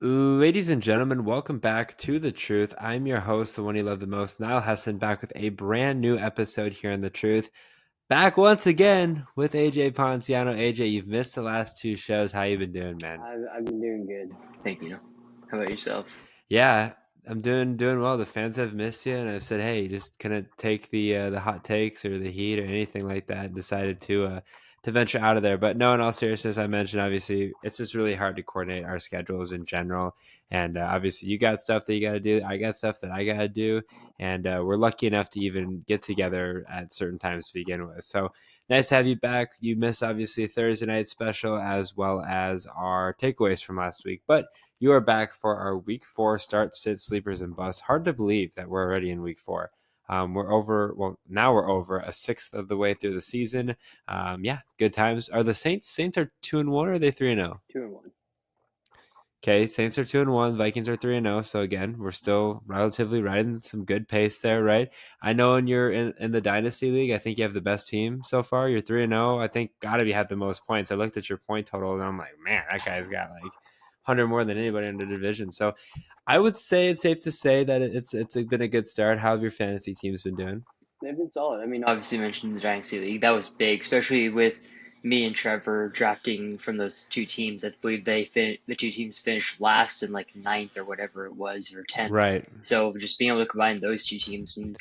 Ladies and gentlemen, welcome back to The Truth. I'm your host, the one you love the most, Niall Hesson, back with a brand new episode here on The Truth. Back once again with AJ Ponciano. AJ, you've missed the last two shows. How you been doing, man? I've been doing good. Thank you. How about yourself? Yeah, I'm doing well. The fans have missed you, and I've said, hey, just kind of take the hot takes or the heat or anything like that. And decided to venture out of there. But no, in all seriousness, I mentioned obviously it's just really hard to coordinate our schedules in general. And obviously, you got stuff that you got to do. I got stuff that I got to do, and we're lucky enough to even get together at certain times to begin with. So nice to have you back. You missed obviously Thursday night special as well as our takeaways from last week, but you are back for our week 4 start, sit, sleepers, and busts. Hard to believe that we're already in week 4. Now we're over a sixth of the way through the season. Yeah, good times. Are the Saints are 2-1 or are they 3-0? 2-1. Okay, Saints are 2-1. Vikings are 3-0. So again, we're still relatively riding some good pace there, right? I know in the dynasty league, I think you have the best team so far. You're 3-0. I think gotta be had the most points. I looked at your point total and I'm like, man, that guy's got like 100 more than anybody in the division. So I would say it's safe to say that it's been a good start. How have your fantasy teams been doing? They've been solid. I mean, obviously, you mentioned the Dynasty League. That was big, especially with me and Trevor drafting from those two teams. I believe the two teams finished last in like ninth or whatever it was, or 10th. Right. So just being able to combine those two teams. And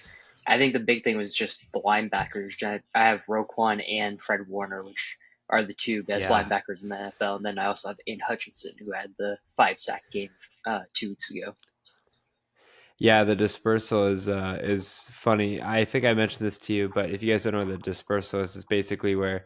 I think the big thing was just the linebackers. I have Roquan and Fred Warner, which are the two best Yeah. linebackers in the NFL. And then I also have Aiden Hutchinson, who had the 5 sack game 2 weeks ago. Yeah, the dispersal is funny. I think I mentioned this to you, but if you guys don't know what the dispersal is, it's basically where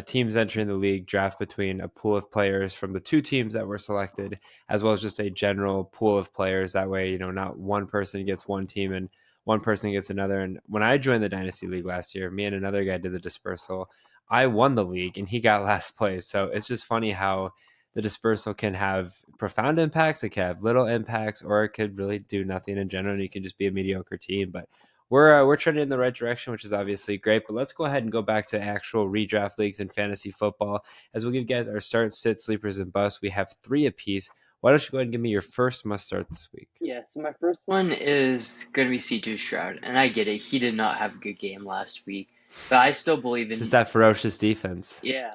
teams entering the league draft between a pool of players from the two teams that were selected, as well as just a general pool of players. That way, not one person gets one team and one person gets another. And when I joined the Dynasty League last year, me and another guy did the dispersal. I won the league and he got last place. So it's just funny how the dispersal can have profound impacts, it can have little impacts, or it could really do nothing in general, and you can just be a mediocre team. But we're trending in the right direction, which is obviously great. But let's go ahead and go back to actual redraft leagues and fantasy football as we'll give you guys our start, sit, sleepers, and busts. We have 3 apiece. Why don't you go ahead and give me your first must start this week? Yeah, so my first one is going to be C.J. Stroud, and I get it. He did not have a good game last week, but I still believe It's just in. that ferocious defense. Yeah,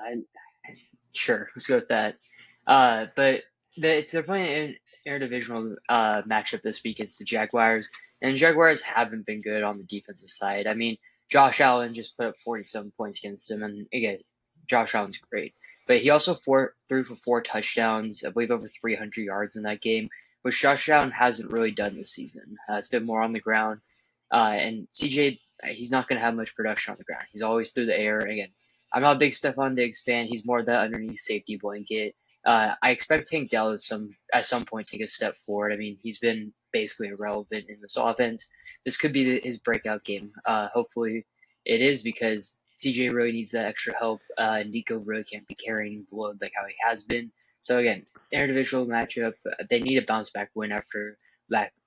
sure, let's go with that. But they're playing an interdivisional matchup this week. It's the Jaguars, and Jaguars haven't been good on the defensive side. I mean, Josh Allen just put up 47 points against him, and again, Josh Allen's great, but he also threw for 4 touchdowns, I believe over 300 yards in that game, which Josh Allen hasn't really done this season. It's been more on the ground, and CJ. He's not going to have much production on the ground. He's always through the air. And again, I'm not a big Stephon Diggs fan. He's more the underneath safety blanket. I expect Tank Dell at some point take a step forward. I mean, he's been basically irrelevant in this offense. This could be his breakout game. Hopefully, it is because CJ really needs that extra help. Nico really can't be carrying the load like how he has been. So again, interdivisional matchup. They need a bounce back win after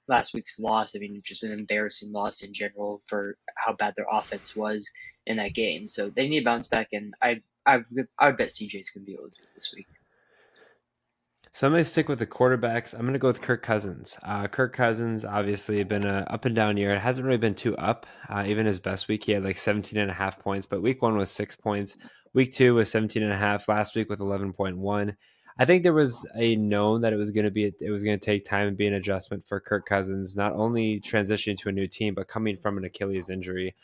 last week's loss. I mean, just an embarrassing loss in general for how bad their offense was in that game. So they need to bounce back, and I would bet CJ's gonna be able to do it this week. So I'm going to stick with the quarterbacks. I'm going to go with Kirk Cousins. Kirk Cousins obviously been a up and down year. It hasn't really been too up. Even his best week, he had like 17 and a half points, but week 1 was 6 points. Week 2 was 17 and a half. Last week with 11.1. I think there was a known that it was going to take time and be an adjustment for Kirk Cousins, not only transitioning to a new team, but coming from an Achilles injury.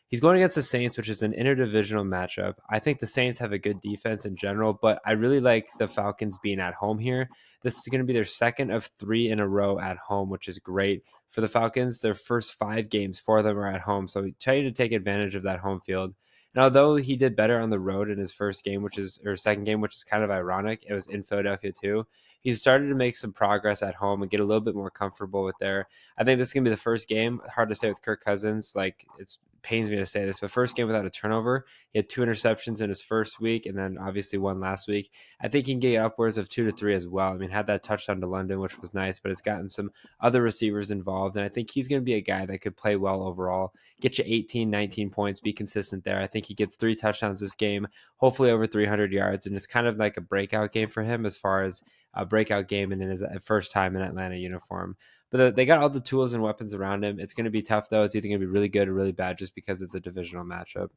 He's going against the Saints, which is an interdivisional matchup. I think the Saints have a good defense in general, but I really like the Falcons being at home here. This is going to be their second of 3 in a row at home, which is great for the Falcons. Their first 5 games, 4 of them are at home, so we tell you to take advantage of that home field. And although he did better on the road in his second game, which is kind of ironic, it was in Philadelphia too. He started to make some progress at home and get a little bit more comfortable with there. I think this is gonna be the first game. Hard to say with Kirk Cousins. Like it pains me to say this, but first game without a turnover. He had 2 interceptions in his first week, and then obviously one last week. I think he can get upwards of 2 to 3 as well. I mean, had that touchdown to London, which was nice, but it's gotten some other receivers involved, and I think he's going to be a guy that could play well overall. Get you 18, 19 points, be consistent there. I think he gets 3 touchdowns this game, hopefully over 300 yards, and it's kind of like a breakout game for him as far as a breakout game and in his first time in Atlanta uniform. But they got all the tools and weapons around him. It's going to be tough, though. It's either going to be really good or really bad just because it's a divisional matchup.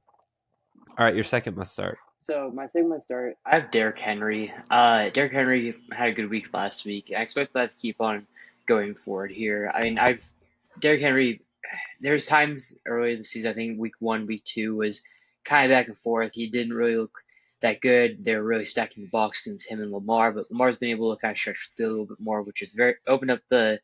All right, your second must start. So my segment start. I have Derrick Henry. Derrick Henry had a good week last week. I expect that to keep on going forward here. I mean, I've Derrick Henry. There's times early this season. I think week one, week two was kind of back and forth. He didn't really look that good. They were really stacking the box against him and Lamar, but Lamar's been able to kind of stretch the field a little bit more, which has very opened up the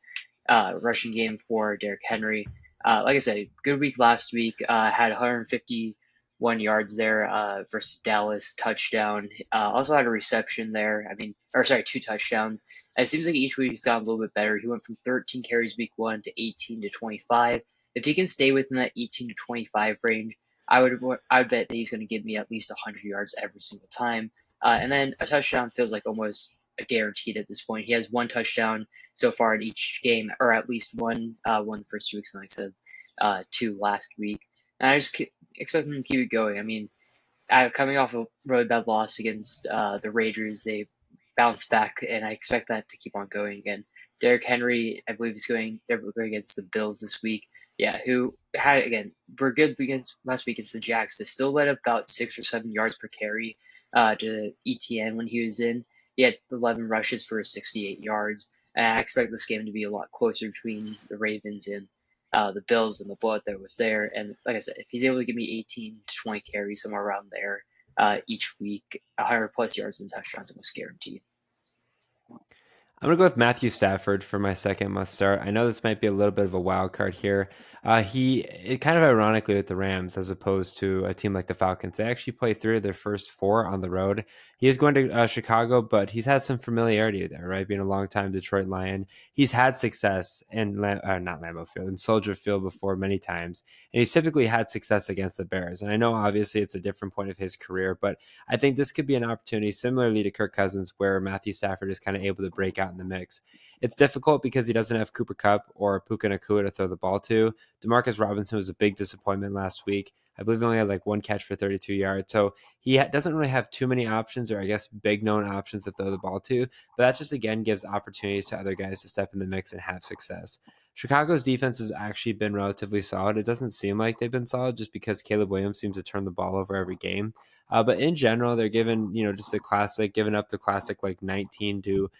rushing game for Derrick Henry. Like I said, good week last week. Had 151 yards there versus Dallas, touchdown. Also had a reception there. I mean, or sorry, two touchdowns. It seems like each week he's gotten a little bit better. He went from 13 carries week one to 18 to 25. If he can stay within that 18 to 25 range, I would bet that he's going to give me at least 100 yards every single time. And then a touchdown feels like almost guaranteed at this point. He has one touchdown so far in each game, or at least one the first 2 weeks, and like I said, two last week. And I just expect them to keep it going. I mean, coming off a really bad loss against the Raiders, they bounced back, and I expect that to keep on going again. Derrick Henry, I believe, is going. They're going against the Bills this week. Yeah, who had again were good against last week against the Jags, but still led about 6 or 7 yards per carry to ETN when he was in. He had 11 rushes for 68 yards. And I expect this game to be a lot closer between the Ravens and the Bills and the blood that was there. And like I said, if he's able to give me 18 to 20 carries somewhere around there each week, 100 plus yards and touchdowns almost guaranteed. I'm going to go with Matthew Stafford for my second must start. I know this might be a little bit of a wild card here. It kind of ironically with the Rams as opposed to a team like the Falcons. They actually play three of their first four on the road. He is going to Chicago, but he's had some familiarity there, right? Being a longtime Detroit Lion. He's had success in, not Lambeau Field, in Soldier Field before many times. And he's typically had success against the Bears. And I know obviously it's a different point of his career, but I think this could be an opportunity similarly to Kirk Cousins where Matthew Stafford is kind of able to break out in the mix. It's difficult because he doesn't have Cooper Kupp or Puka Nacua to throw the ball to. Demarcus Robinson was a big disappointment last week. I believe he only had like one catch for 32 yards. So he doesn't really have too many options, or I guess big known options to throw the ball to. But that just again gives opportunities to other guys to step in the mix and have success. Chicago's defense has actually been relatively solid. It doesn't seem like they've been solid just because Caleb Williams seems to turn the ball over every game. But in general, they're given, just the classic, giving up the classic like 19 to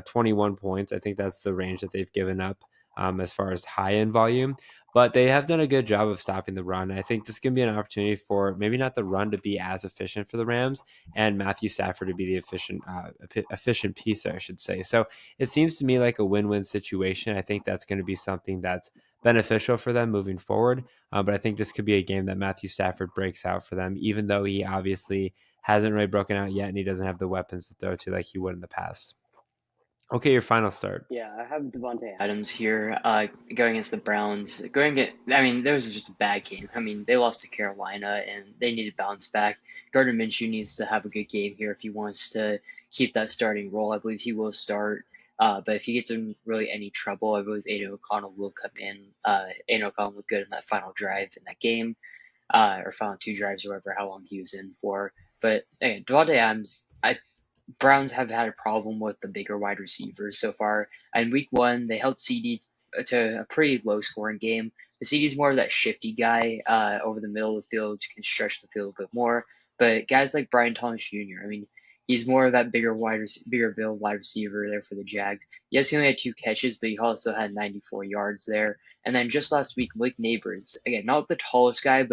21 points. I think that's the range that they've given up as far as high end volume. But they have done a good job of stopping the run. I think this can be an opportunity for maybe not the run to be as efficient for the Rams and Matthew Stafford to be the efficient piece, I should say. So it seems to me like a win-win situation. I think that's going to be something that's beneficial for them moving forward. But I think this could be a game that Matthew Stafford breaks out for them, even though he obviously hasn't really broken out yet and he doesn't have the weapons to throw to like he would in the past. Okay, your final start. Yeah, I have Devontae Adams here going against the Browns. I mean, there was just a bad game. I mean, they lost to Carolina and they need to bounce back. Gardner Minshew needs to have a good game here if he wants to keep that starting role. I believe he will start. But if he gets in really any trouble, I believe Aiden O'Connell will come in. Aiden O'Connell looked good in that final drive in that game, or final two drives, or whatever, how long he was in for. But again, Devontae Adams, Browns have had a problem with the bigger wide receivers so far. In week one, they held CD to a pretty low scoring game. The CD's more of that shifty guy over the middle of the field, can stretch the field a bit more. But guys like Brian Thomas Jr., I mean, he's more of that bigger build wide receiver there for the Jags. Yes, he only had two catches, but he also had 94 yards there. And then just last week, Malik Neighbors, again, not the tallest guy,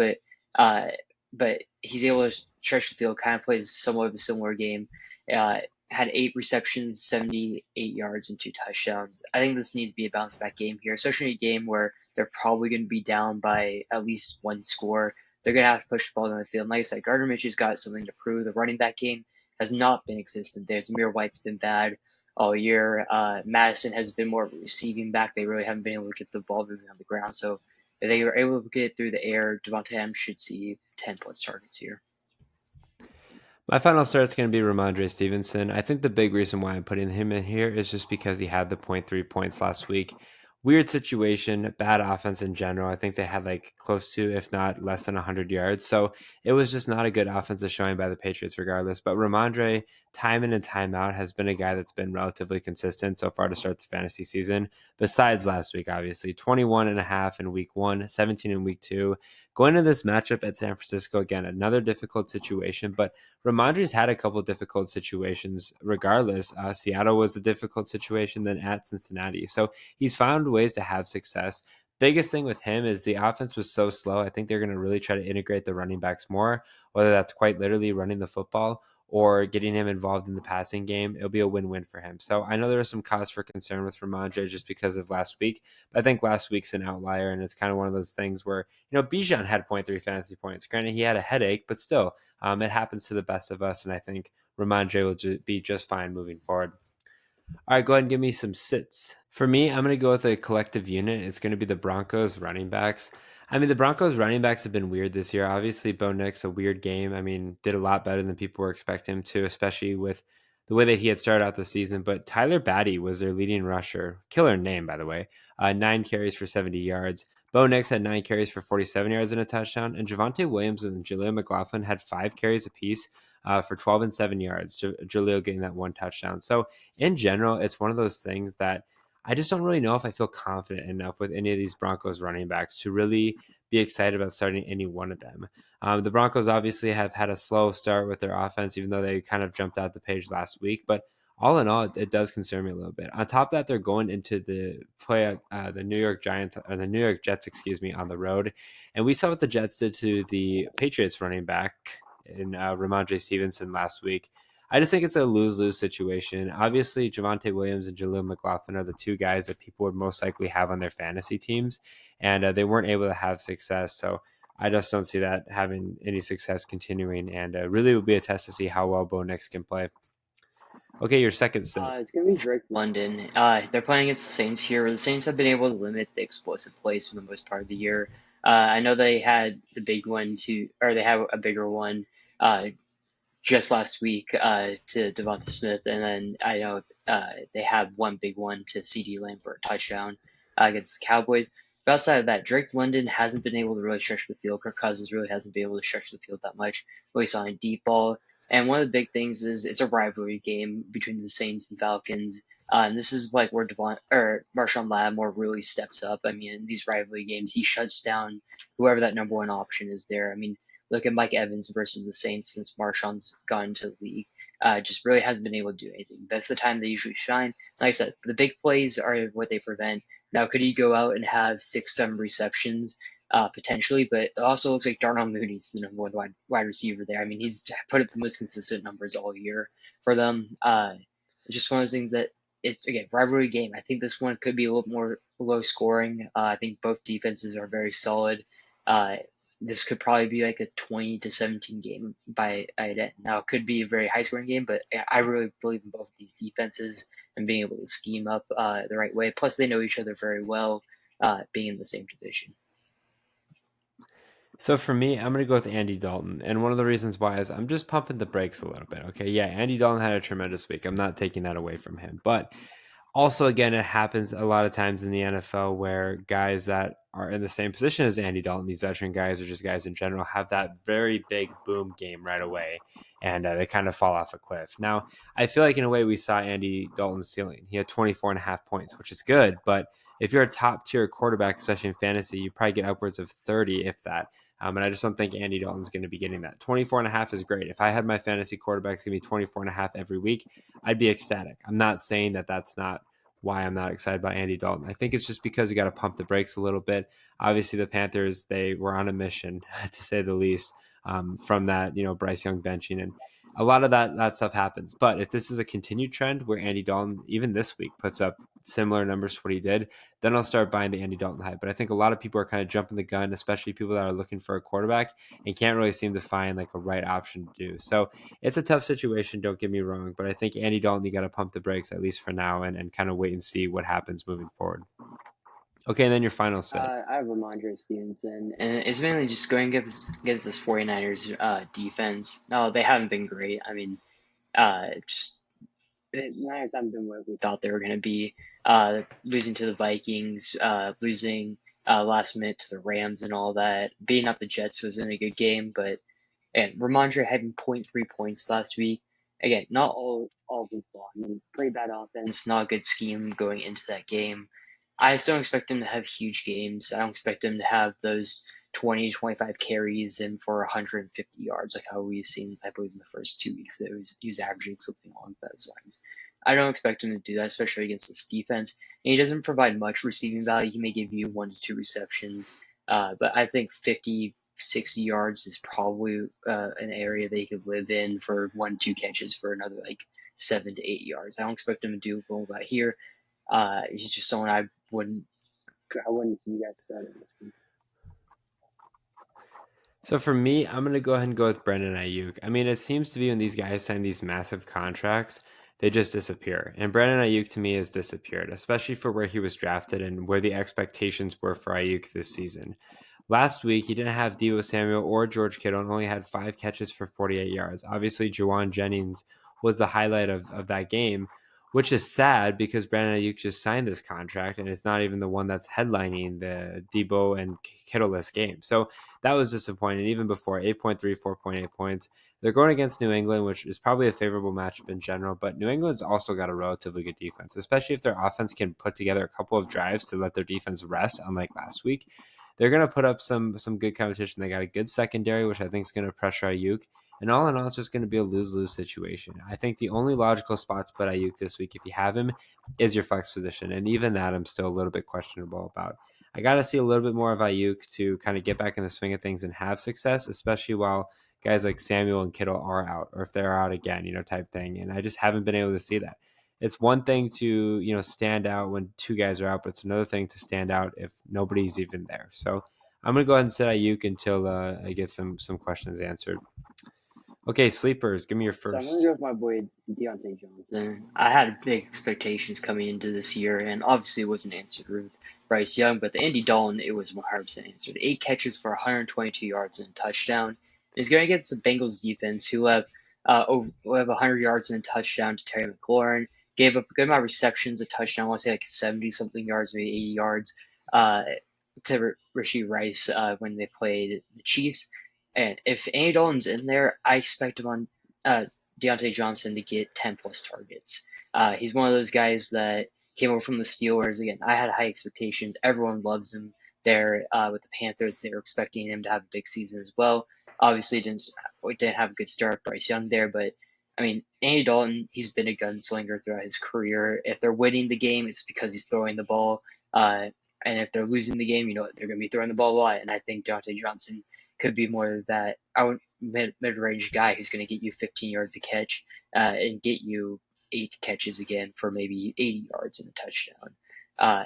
uh, but he's able to stretch the field, kind of plays somewhat of a similar game. Uh, had 8 receptions, 78 yards, and two touchdowns. I think this needs to be a bounce back game here, especially a game where they're probably going to be down by at least one score. They're going to have to push the ball down the field. And like I said, Gardner Minshew's got something to prove. The running back game has not been existent there. Zamir White's been bad all year. Madison has been more of a receiving back. They really haven't been able to get the ball moving on the ground. So if they are able to get it through the air, Devontae Adams should see 10 plus targets here. My final start is going to be Ramondre Stevenson. I think the big reason why I'm putting him in here is just because he had the 0.3 points last week. Weird situation, bad offense in general. I think they had like close to, if not less than 100 yards. So it was just not a good offensive showing by the Patriots regardless. But Ramondre time in and time out has been a guy that's been relatively consistent so far to start the fantasy season. Besides last week, obviously, 21.5 in week one, 17 in week two. Going into this matchup at San Francisco, again, another difficult situation, but Ramondre's had a couple difficult situations regardless. Seattle was a difficult situation, then at Cincinnati. So he's found ways to have success. Biggest thing with him is the offense was so slow. I think they're going to really try to integrate the running backs more, whether that's quite literally running the football or getting him involved in the passing game. It'll be a win-win for him. So I know there was some cause for concern with Ramondre just because of last week, but I think last week's an outlier, and it's kind of one of those things where Bijan had point 0.3 fantasy points. Granted, he had a headache, but still, it happens to the best of us, and I think Ramondre will be just fine moving forward. All right, go ahead and give me some sits. For me, I'm going to go with a collective unit. It's going to be the Broncos running backs. I mean, the Broncos running backs have been weird this year. Obviously, Bo Nix, a weird game. I mean, did a lot better than people were expecting him to, especially with the way that he had started out the season. But Tyler Batty was their leading rusher. Killer name, by the way. 9 carries for 70 yards. Bo Nix had 9 carries for 47 yards and a touchdown. And Javonte Williams and Jaleel McLaughlin had 5 carries apiece for 12 and 7 yards. Jaleel getting that one touchdown. So, in general, it's one of those things that I just don't really know if I feel confident enough with any of these Broncos running backs to really be excited about starting any one of them. The Broncos obviously have had a slow start with their offense, even though they kind of jumped out the page last week. But all in all, it does concern me a little bit. On top of that, they're going into the play the New York Giants or the New York Jets, excuse me, on the road, and we saw what the Jets did to the Patriots running back in Ramondre Stevenson last week. I just think it's a lose-lose situation. Obviously, Javonte Williams and Jaleel McLaughlin are the two guys that people would most likely have on their fantasy teams, and they weren't able to have success. So I just don't see that having any success continuing, and really would be a test to see how well Bo Nix can play. Okay, your second sit. It's going to be Drake London. They're playing against the Saints here. The Saints have been able to limit the explosive plays for the most part of the year. I know they had the big one or they have a bigger one uh, just last week to Devonta Smith, and then I know they have one big one to CD Lamb for a touchdown against the Cowboys. But outside of that, Drake London hasn't been able to really stretch the field. Kirk Cousins really hasn't been able to stretch the field that much. We saw in deep ball. And one of the big things is it's a rivalry game between the Saints and Falcons. And this is like where Marshawn Lattimore really steps up. I mean, in these rivalry games, he shuts down whoever that number one option is there. I mean, look at Mike Evans versus the Saints since Marshawn's gone into the league. Just really hasn't been able to do anything. That's the time they usually shine. Like I said, the big plays are what they prevent. Now, could he go out and have 6, 7 receptions? Potentially, but it also looks like Darnell Mooney's the number one wide receiver there. I mean, he's put up the most consistent numbers all year for them. It's just one of those things that again, rivalry game. I think this one could be a little more low scoring. I think both defenses are very solid. Uh, this could probably be like a 20-17 game by end. Now it could be a very high scoring game, but I really believe in both of these defenses and being able to scheme up the right way. Plus, they know each other very well, being in the same division. So for me, I'm going to go with Andy Dalton. And one of the reasons why is I'm just pumping the brakes a little bit. Okay. Yeah. Andy Dalton had a tremendous week. I'm not taking that away from him. But also, again, it happens a lot of times in the NFL where guys that are in the same position as Andy Dalton, these veteran guys or just guys in general, have that very big boom game right away, and they kind of fall off a cliff. Now, I feel like in a way we saw Andy Dalton's ceiling. He had 24.5 points, which is good, but if you're a top tier quarterback, especially in fantasy, you probably get upwards of 30, if that. And I just don't think Andy Dalton's going to be getting that. 24.5 is great. If I had my fantasy quarterbacks give me 24.5 every week, I'd be ecstatic. I'm not saying that that's not why I'm not excited about Andy Dalton. I think it's just because you got to pump the brakes a little bit. Obviously, the Panthers, they were on a mission, to say the least, from that, Bryce Young benching. And a lot of that stuff happens. But if this is a continued trend where Andy Dalton, even this week, puts up similar numbers to what he did, then I'll start buying the Andy Dalton hype. But I think a lot of people are kind of jumping the gun, especially people that are looking for a quarterback and can't really seem to find like a right option to do. So it's a tough situation, don't get me wrong, but I think Andy Dalton, you got to pump the brakes at least for now and kind of wait and see what happens moving forward. Okay, and then your final sit. I have Ramondre Stevenson, and it's mainly just going against this 49ers defense. No, they haven't been great. I mean, just the Niners haven't been what we thought they were going to be. Losing to the Vikings, losing last minute to the Rams and all that. Beating up the Jets was in a good game, but and Ramondre had point 0.3 points last week. again, not all of his ball. I mean, played bad offense, not a good scheme going into that game. I still don't expect him to have huge games. I don't expect him to have those 20 to 25 carries and for 150 yards, like how we've seen, I believe, in the first 2 weeks that he was averaging something along those lines. I don't expect him to do that, especially against this defense. And he doesn't provide much receiving value. He may give you 1 to 2 receptions, but I think 50, 60 yards is probably an area that he could live in for 1, 2 catches for another like 7 to 8 yards. I don't expect him to do all that here. He's just someone I wouldn't see that starting this week. So for me, I'm gonna go ahead and go with Brendan Ayuk. I mean, it seems to be when these guys sign these massive contracts, they just disappear. And Brandon Ayuk to me has disappeared, especially for where he was drafted and where the expectations were for Ayuk this season. Last week, he didn't have Deebo Samuel or George Kittle and only had 5 catches for 48 yards. Obviously, Juwan Jennings was the highlight of that game, which is sad because Brandon Ayuk just signed this contract and it's not even the one that's headlining the Deebo and Kittle-less game. So that was disappointing even before 8.3, 4.8 points. They're going against New England, which is probably a favorable matchup in general, but New England's also got a relatively good defense, especially if their offense can put together a couple of drives to let their defense rest, unlike last week. They're going to put up some good competition. They got a good secondary, which I think is going to pressure Ayuk. And all in all, it's just going to be a lose-lose situation. I think the only logical spot to put Ayuk this week, if you have him, is your flex position. And even that, I'm still a little bit questionable about. I got to see a little bit more of Ayuk to kind of get back in the swing of things and have success, especially while guys like Samuel and Kittle are out, or if they're out again, type thing. And I just haven't been able to see that. It's one thing to stand out when two guys are out, but it's another thing to stand out if nobody's even there. So I'm gonna go ahead and sit Ayuk until I get some questions answered. Okay, sleepers, give me your So I'm gonna go first. with my boy Deontay Johnson. I had big expectations coming into this year, and obviously it wasn't answered with Bryce Young, but the Andy Dalton, it was 100% answered. 8 catches for 122 yards and a touchdown. He's going against the Bengals defense, who have 100 yards and a touchdown to Terry McLaurin. Gave up a good amount of receptions, a touchdown. I want to say like 70 something yards, maybe 80 yards, uh, to Rashee Rice when they played the Chiefs. And if Andy Dalton's in there, I expect him on uh, Deontay Johnson to get 10 plus targets. He's one of those guys that came over from the Steelers. Again, I had high expectations. Everyone loves him there with the Panthers. They were expecting him to have a big season as well. Obviously, didn't have a good start. Bryce Young there, but I mean, Andy Dalton, he's been a gunslinger throughout his career. If they're winning the game, it's because he's throwing the ball. And if they're losing the game, they're going to be throwing the ball a lot. And I think Deontay Johnson could be more of that mid-range guy who's going to get you 15 yards a catch and get you 8 catches again for maybe 80 yards and a touchdown. Uh,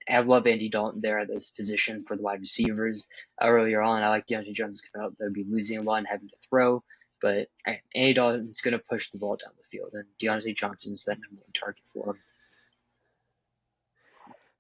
I love Andy Dalton there at this position for the wide receivers. Earlier on, I like Deontay Jones because I thought they'd be losing a lot and having to throw. But Andy Dalton's going to push the ball down the field, and Deontay Johnson's that number one target for him.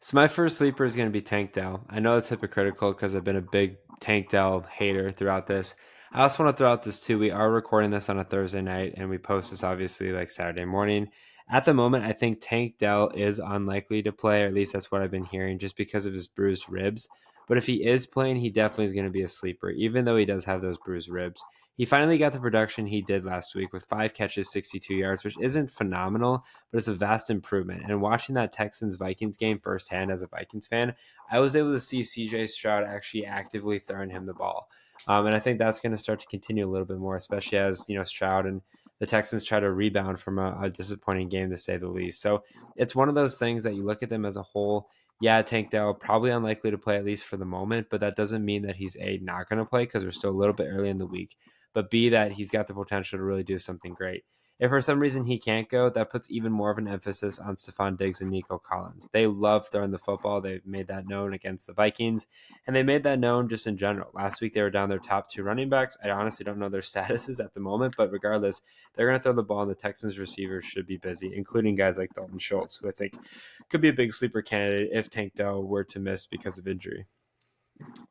So my first sleeper is going to be Tank Dell. I know it's hypocritical because I've been a big Tank Dell hater throughout this. I also want to throw out this too. We are recording this on a Thursday night, and we post this obviously like Saturday morning. At the moment, I think Tank Dell is unlikely to play, or at least that's what I've been hearing, just because of his bruised ribs. But if he is playing, he definitely is going to be a sleeper, even though he does have those bruised ribs. He finally got the production he did last week with 5 catches, 62 yards, which isn't phenomenal, but it's a vast improvement. And watching that Texans Vikings game firsthand as a Vikings fan, I was able to see CJ Stroud actually actively throwing him the ball. And I think that's going to start to continue a little bit more, especially as Stroud and the Texans try to rebound from a disappointing game to say the least. So it's one of those things that you look at them as a whole. Yeah, Tank Dell probably unlikely to play at least for the moment, but that doesn't mean that he's not going to play because we're still a little bit early in the week. But B, that he's got the potential to really do something great. If for some reason he can't go, that puts even more of an emphasis on Stephon Diggs and Nico Collins. They love throwing the football. They've made that known against the Vikings, and they made that known just in general. Last week they were down their top 2 running backs. I honestly don't know their statuses at the moment, but regardless, they're going to throw the ball, and the Texans receivers should be busy, including guys like Dalton Schultz, who I think could be a big sleeper candidate if Tank Dell were to miss because of injury.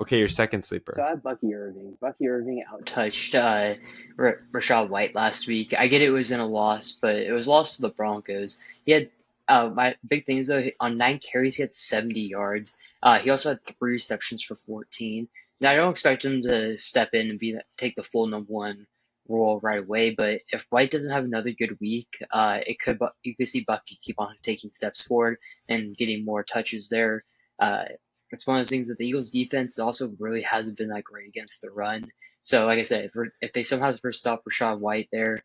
Okay, your second So sleeper. I have Bucky Irving. Bucky Irving outtouched Rashad White last week. I get it was in a loss, but it was lost to the Broncos. He had my big things though. On 9 carries, he had 70 yards. He also had 3 receptions for 14. Now I don't expect him to step in and take the full number one role right away. But if White doesn't have another good week, you could see Bucky keep on taking steps forward and getting more touches there. Uh, it's one of those things that the Eagles' defense also really hasn't been that great against the run. So, like I said, if they somehow first stop Rachaad White there,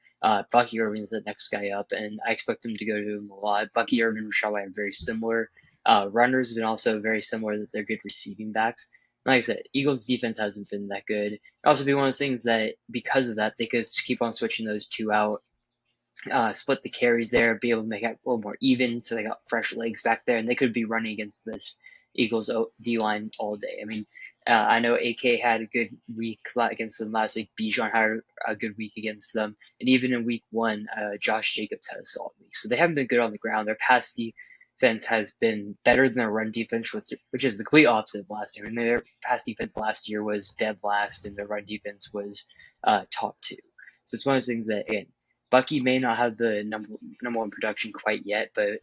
Bucky Irvin is the next guy up, and I expect them to go to him a lot. Bucky Irvin and Rachaad White are very similar. Runners have been also very similar that they're good receiving backs. Like I said, Eagles' defense hasn't been that good. It'd also be one of those things that because of that, they could keep on switching those two out, split the carries there, be able to make it a little more even, so they got fresh legs back there, and they could be running against this Eagles D line all day. I mean, I know AK had a good week against them last week. Bijan had a good week against them, and even in week one, Josh Jacobs had a solid week. So they haven't been good on the ground. Their pass defense has been better than their run defense, which is the complete opposite of last year. And their pass defense last year was dead last, and their run defense was top two. So it's one of those things that, again, Bucky may not have the number one production quite yet, but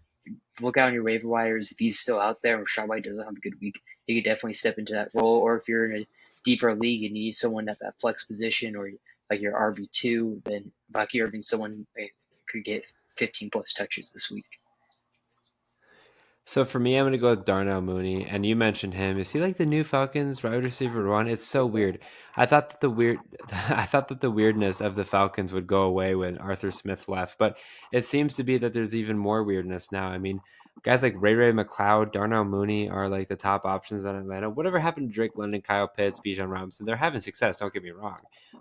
look out on your waiver wires. If he's still out there, or Rashad White doesn't have a good week, he could definitely step into that role. Or if you're in a deeper league and you need someone at that flex position, or like your RB2, then Bucky Irving's someone who could get 15 plus touches this week. So for me, I'm gonna go with Darnell Mooney, and you mentioned him. Is he like the new Falcons wide receiver one? It's so weird. I thought that the weird, I thought that the weirdness of the Falcons would go away when Arthur Smith left, but it seems to be that there's even more weirdness now. I mean, guys like Ray McLeod, Darnell Mooney are like the top options in Atlanta. Whatever happened to Drake London, Kyle Pitts, Bijan Robinson? They're having success. Don't get me wrong,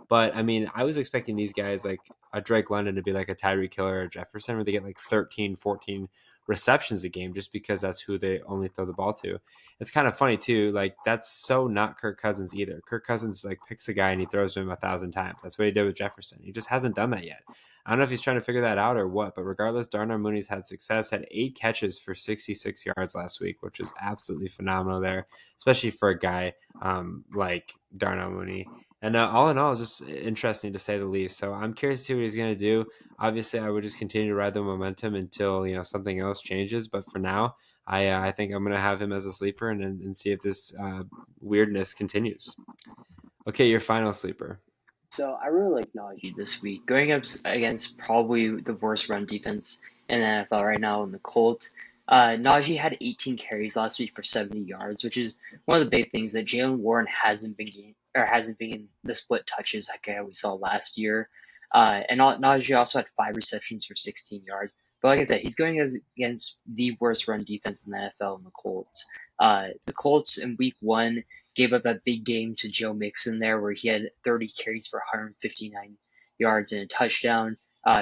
but I mean, I was expecting these guys like a Drake London to be like a Tyree Killer or Jefferson, where they get like 13, 14 receptions a game just because that's who they only throw the ball to. It's kind of funny too. Like that's so not Kirk Cousins either. Kirk Cousins like picks a guy and he throws to him 1,000 times. That's what he did with Jefferson. He just hasn't done that yet. I don't know if he's trying to figure that out or what, but regardless, Darnell Mooney's had success, had 8 catches for 66 yards last week, which is absolutely phenomenal there, especially for a guy like Darnell Mooney. And all in all, it's just interesting to say the least. So I'm curious to see what he's going to do. Obviously, I would just continue to ride the momentum until something else changes. But for now, I think I'm going to have him as a sleeper and see if this weirdness continues. Okay, your final sleeper. So I really like Najee this week, going up against probably the worst run defense in the NFL right now in the Colts. Najee had 18 carries last week for 70 yards, which is one of the big things that Jalen Warren hasn't been getting the split touches like we saw last year. And Najee also had 5 receptions for 16 yards. But like I said, he's going against the worst run defense in the NFL in the Colts. The Colts in week one gave up that big game to Joe Mixon there, where he had 30 carries for 159 yards and a touchdown.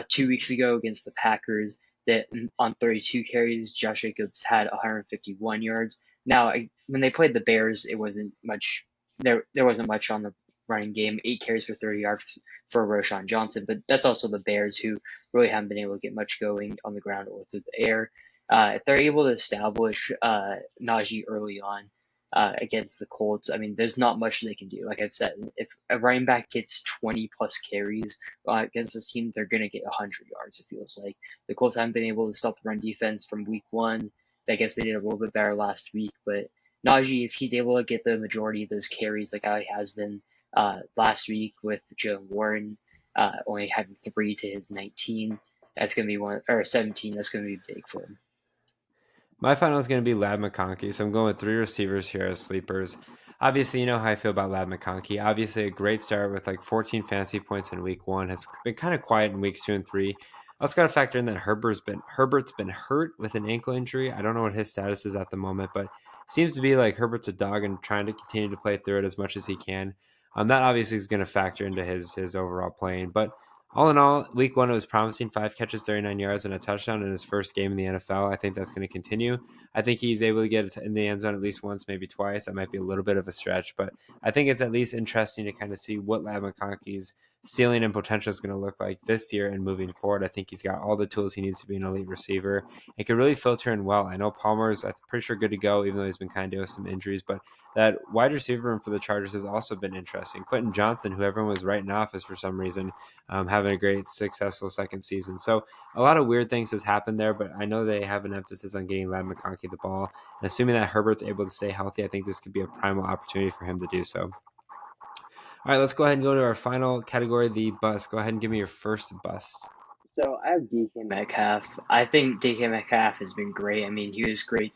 2 weeks ago against the Packers, that on 32 carries, Josh Jacobs had 151 yards. Now, when they played the Bears, it wasn't much. There wasn't much on the running game. 8 carries for 30 yards for Roshan Johnson, but that's also the Bears who really haven't been able to get much going on the ground or through the air. If they're able to establish Najee early on, against the Colts, I mean, there's not much they can do. Like I've said, if a running back gets 20 plus carries against this team, they're going to get 100 yards, it feels like. The Colts haven't been able to stop the run defense from week one. I guess they did a little bit better last week, but Najee, if he's able to get the majority of those carries like how he has been last week with Joe Warren, only having 3 to his 19, that's going to be or 17, that's going to be big for him. My final is going to be Lad McConkey. So I'm going with 3 receivers here as sleepers. Obviously, you know how I feel about Lad McConkey. Obviously, a great start with like 14 fantasy points in week one. Has been kind of quiet in weeks 2 and 3. Also got to factor in that Herbert's been hurt with an ankle injury. I don't know what his status is at the moment, but seems to be like Herbert's a dog and trying to continue to play through it as much as he can. That obviously is going to factor into his overall playing, but all in all, week one it was promising. 5 catches, 39 yards, and a touchdown in his first game in the NFL. I think that's going to continue. I think he's able to get in the end zone at least once, maybe twice. That might be a little bit of a stretch, but I think it's at least interesting to kind of see what Lad McConkey's ceiling and potential is going to look like this year and moving forward. I think he's got all the tools he needs to be an elite receiver. It could really filter in well. I know Palmer's, I'm pretty sure, good to go, even though he's been kind of dealing with some injuries, but that wide receiver room for the Chargers has also been interesting. Quentin Johnson, who everyone was writing off as for some reason, having a great, successful second season. So a lot of weird things has happened there, but I know they have an emphasis on getting Lad McConkey the ball. And assuming that Herbert's able to stay healthy, I think this could be a primal opportunity for him to do so. All right, let's go ahead and go to our final category, the bust. Go ahead and give me your first bust. So I have DK Metcalf. I think DK Metcalf has been great. I mean, he was great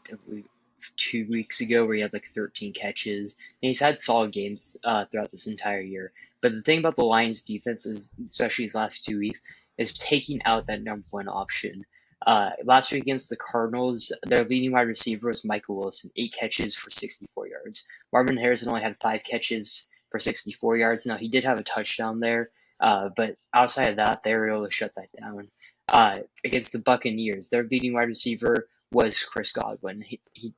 2 weeks ago where he had like 13 catches, and he's had solid games throughout this entire year. But the thing about the Lions defense is, especially these last 2 weeks, is taking out that number one option. Last week against the Cardinals, their leading wide receiver was Michael Wilson, 8 catches for 64 yards. Marvin Harrison only had 5 catches for 64 yards. Now, he did have a touchdown there, but outside of that, they were able to shut that down. Against the Buccaneers, their leading wide receiver was Chris Godwin.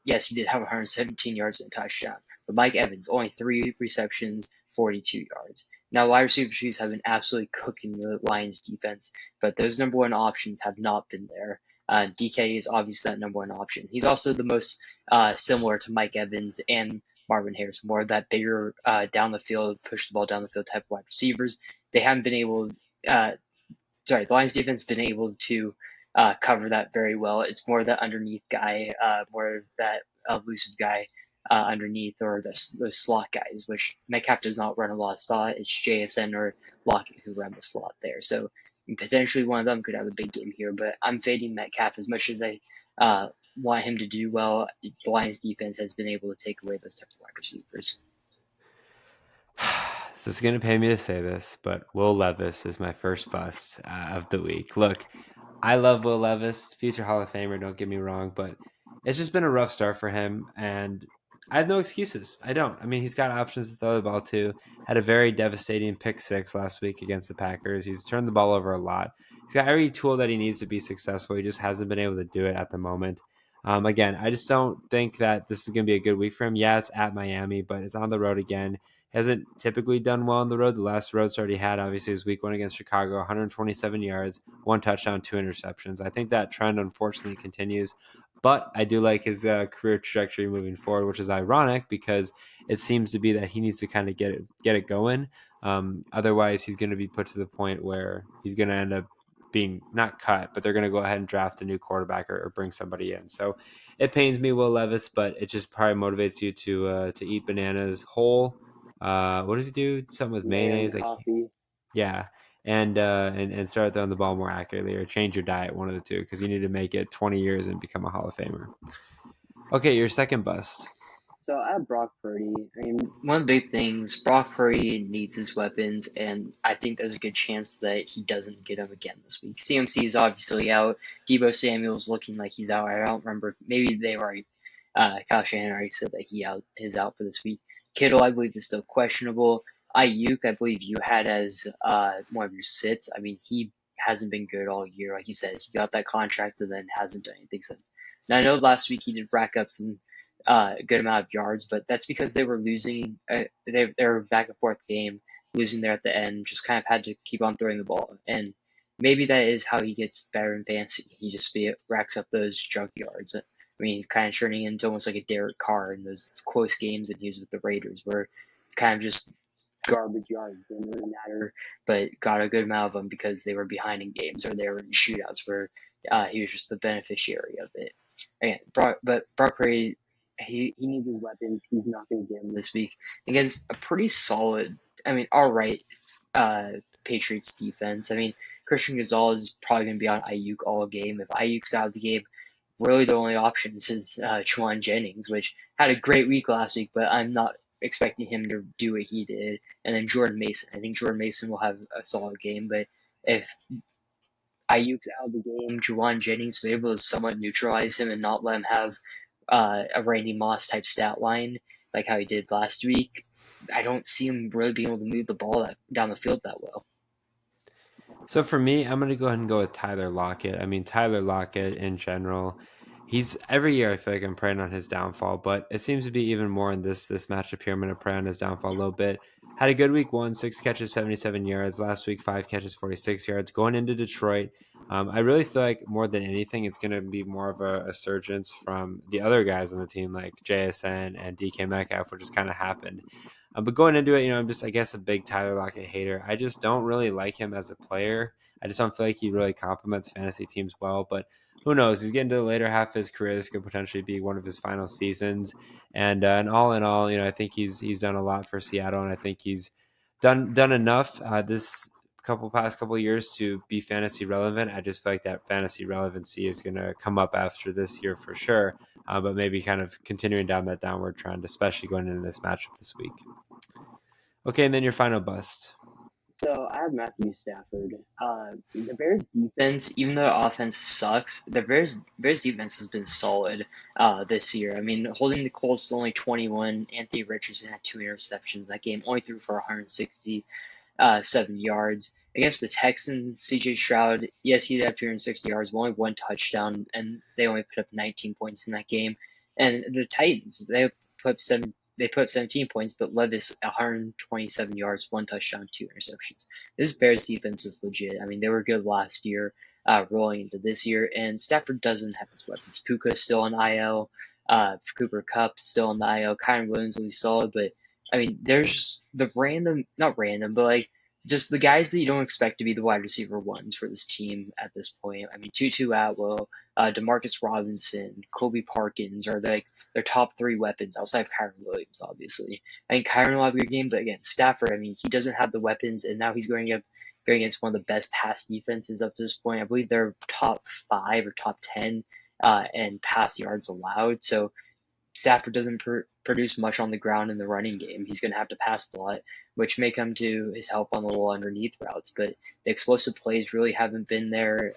Yes, he did have 117 yards and a touchdown, but Mike Evans only 3 receptions, 42 yards. Now, wide receiver Chiefs have been absolutely cooking the Lions defense, but those number one options have not been there. DK is obviously that number one option. He's also the most similar to Mike Evans and Marvin Harrison, more of that bigger down the field, push the ball down the field type of wide receivers. They haven't been able. The Lions defense has been able to cover that very well. It's more that underneath guy, more that elusive guy underneath, or those slot guys, which Metcalf does not run a lot of slot. It's JSN or Lockett who run the slot there. So potentially one of them could have a big game here, but I'm fading Metcalf as much as I want him to do well. The Lions defense has been able to take away those type of wide receivers. This is going to pay me to say this, but Will Levis is my first bust of the week. Look, I love Will Levis, future Hall of Famer, don't get me wrong, but it's just been a rough start for him, and I have no excuses. I don't. I mean, he's got options to throw the ball to. Had a very devastating pick six last week against the Packers. He's turned the ball over a lot. He's got every tool that he needs to be successful. He just hasn't been able to do it at the moment. Again, I just don't think that this is going to be a good week for him. Yeah, it's at Miami, but it's on the road again. He hasn't typically done well on the road. The last road start he had, obviously, was week one against Chicago, 127 yards, 1 touchdown, 2 interceptions. I think that trend, unfortunately, continues. But I do like his career trajectory moving forward, which is ironic because it seems to be that he needs to kind of get it going. Otherwise, he's going to be put to the point where he's going to end up being not cut, but they're going to go ahead and draft a new quarterback or bring somebody in. So it pains me, Will Levis, but it just probably motivates you to eat bananas whole. What does he do? Something with Mayo mayonnaise, and like coffee. yeah, and start throwing the ball more accurately, or change your diet, one of the two, because you need to make it 20 years and become a Hall of Famer. Okay, your second bust. So I have Brock Purdy. I mean, one of the big things, Brock Purdy needs his weapons, and I think there's a good chance that he doesn't get them again this week. CMC is obviously out. Debo Samuel's looking like he's out. I don't remember. Maybe they already, Kyle Shanahan already said that he is out for this week. Kittle, I believe, is still questionable. Ayuk, I believe you had as one of your sits. I mean, he hasn't been good all year. Like you said, he got that contract and then hasn't done anything since. Now, I know last week he did rack up some a good amount of yards, but that's because they were losing. They were back and forth game, losing there at the end. Just kind of had to keep on throwing the ball, and maybe that is how he gets better in fantasy. He just racks up those junk yards. I mean, he's kind of turning into almost like a Derek Carr in those close games that he was with the Raiders, where kind of just garbage yards didn't really matter, but got a good amount of them because they were behind in games or they were in shootouts where he was just the beneficiary of it. Again, but Brock Purdy, he needs his weapons. He's not going to get them this week against a pretty solid, I mean, all right, uh, Patriots defense. I mean, Christian Gonzalez is probably going to be on Ayuk all game. If Ayuk's out of the game, really the only options is Juwan Jennings, which had a great week last week, but I'm not expecting him to do what he did. And then Jordan Mason. I think Jordan Mason will have a solid game, but if Ayuk's out of the game, Juwan Jennings is able to somewhat neutralize him and not let him have a Randy Moss type stat line like how he did last week. I don't see him really being able to move the ball down the field that well. So for me, I'm going to go ahead and go with Tyler Lockett. I mean, Tyler Lockett in general, he's every year I feel like I'm preying on his downfall, but it seems to be even more in this matchup here. I'm going to prey on his downfall a little bit. Had a good week one, 6 catches, 77 yards. Last week, 5 catches, 46 yards. Going into Detroit, I really feel like more than anything, it's going to be more of a surgence from the other guys on the team, like JSN and DK Metcalf, which just kind of happened. But going into it, I'm just, I guess, a big Tyler Lockett hater. I just don't really like him as a player. I just don't feel like he really complements fantasy teams well. But who knows? He's getting to the later half of his career. This could potentially be one of his final seasons. And all in all, I think he's done a lot for Seattle, and I think he's done enough this past couple years to be fantasy relevant. I just feel like that fantasy relevancy is going to come up after this year for sure, but maybe kind of continuing down that downward trend, especially going into this matchup this week. Okay, and then your final bust. So I have Matthew Stafford. The Bears defense, even though the offense sucks, the Bears defense has been solid this year. I mean, holding the Colts to only 21. Anthony Richardson had 2 interceptions that game, only threw for 160. 7 yards. Against the Texans, CJ Stroud, yes, he did have 260 yards, but only 1 touchdown, and they only put up 19 points in that game. And the Titans, they put up 17 points, but Levis 127 yards, 1 touchdown, 2 interceptions. This Bears defense is legit. I mean, they were good last year, rolling into this year, and Stafford doesn't have his weapons. Puka's still on IL. Cooper Kupp still on the IL. Kyron Williams will be solid, but I mean, there's the random, not random, but like just the guys that you don't expect to be the wide receiver ones for this team at this point. I mean, Tutu Atwell, Demarcus Robinson, Colby Parkins are like their top three weapons outside of Kyron Williams, obviously. I think Kyron will have a good game, but again, Stafford, I mean, he doesn't have the weapons, and now he's going against one of the best pass defenses up to this point. I believe they're top 5 or top 10 and pass yards allowed. So Stafford doesn't produce much on the ground in the running game. He's going to have to pass a lot, which may come to his help on the little underneath routes. But the explosive plays really haven't been there.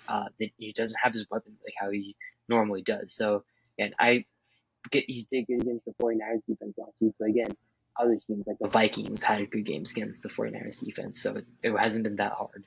He doesn't have his weapons like how he normally does. So, and he did good against the 49ers defense last week. But again, other teams like the Vikings had good games against the 49ers defense. So it hasn't been that hard.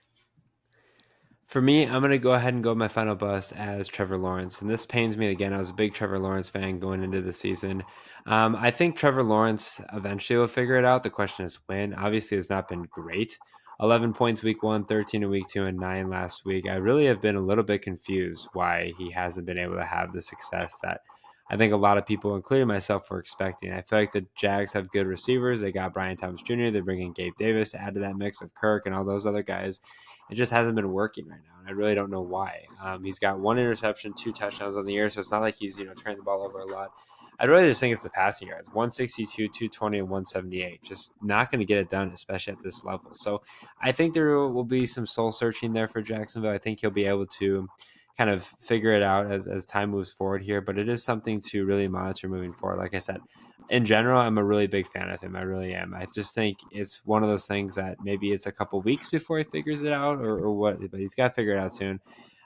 For me, I'm going to go ahead and go with my final bust as Trevor Lawrence. And this pains me again. I was a big Trevor Lawrence fan going into the season. I think Trevor Lawrence eventually will figure it out. The question is when. Obviously, it's not been great. 11 points week 1, 13 in week 2, and 9 last week. I really have been a little bit confused why he hasn't been able to have the success that I think a lot of people, including myself, were expecting. I feel like the Jags have good receivers. They got Brian Thomas Jr., they're bringing Gabe Davis to add to that mix of Kirk and all those other guys. It just hasn't been working right now, and I really don't know why. He's got 1 interception, 2 touchdowns on the year, so it's not like he's turning the ball over a lot. I really just think it's the passing yards: 162, 220, and 178. Just not going to get it done, especially at this level. So I think there will be some soul searching there for Jacksonville. I think he'll be able to kind of figure it out as time moves forward here, but it is something to really monitor moving forward. Like I said, in general, I'm a really big fan of him. I really am. I just think it's one of those things that maybe it's a couple weeks before he figures it out or what, but he's got to figure it out soon.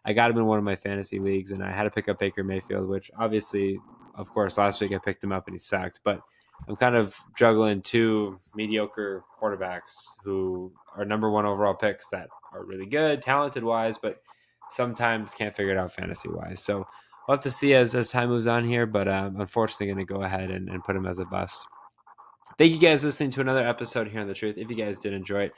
I got him in one of my fantasy leagues, and I had to pick up Baker Mayfield, which obviously, of course, last week I picked him up and he sucked, but I'm kind of juggling 2 mediocre quarterbacks who are number 1 overall picks that are really good, talented wise, but sometimes can't figure it out fantasy wise. So we'll have to see as time moves on here, but unfortunately, going to go ahead and put him as a bust. Thank you guys for listening to another episode here on The Truth. If you guys did enjoy it,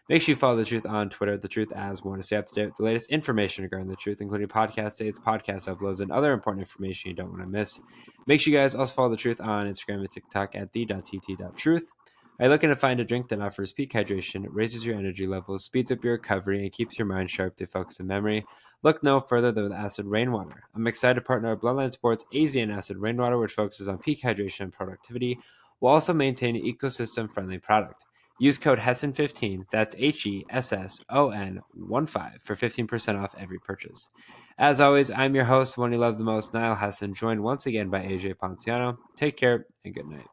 make sure you follow The Truth on Twitter, The Truth as one, to stay up to date with the latest information regarding The Truth, including podcast dates, podcast uploads, and other important information you don't want to miss. Make sure you guys also follow The Truth on Instagram and TikTok at the.tt.truth. Are you looking to find a drink that offers peak hydration, raises your energy levels, speeds up your recovery, and keeps your mind sharp through focus and memory? Look no further than Acid Rainwater. I'm excited to partner with Bloodline Sports AZ and Acid Rainwater, which focuses on peak hydration and productivity, will also maintain an ecosystem-friendly product. Use code HESSON15, that's HESSON15 for 15% off every purchase. As always, I'm your host, the one you love the most, Niall Hesson, joined once again by AJ Ponciano. Take care and good night.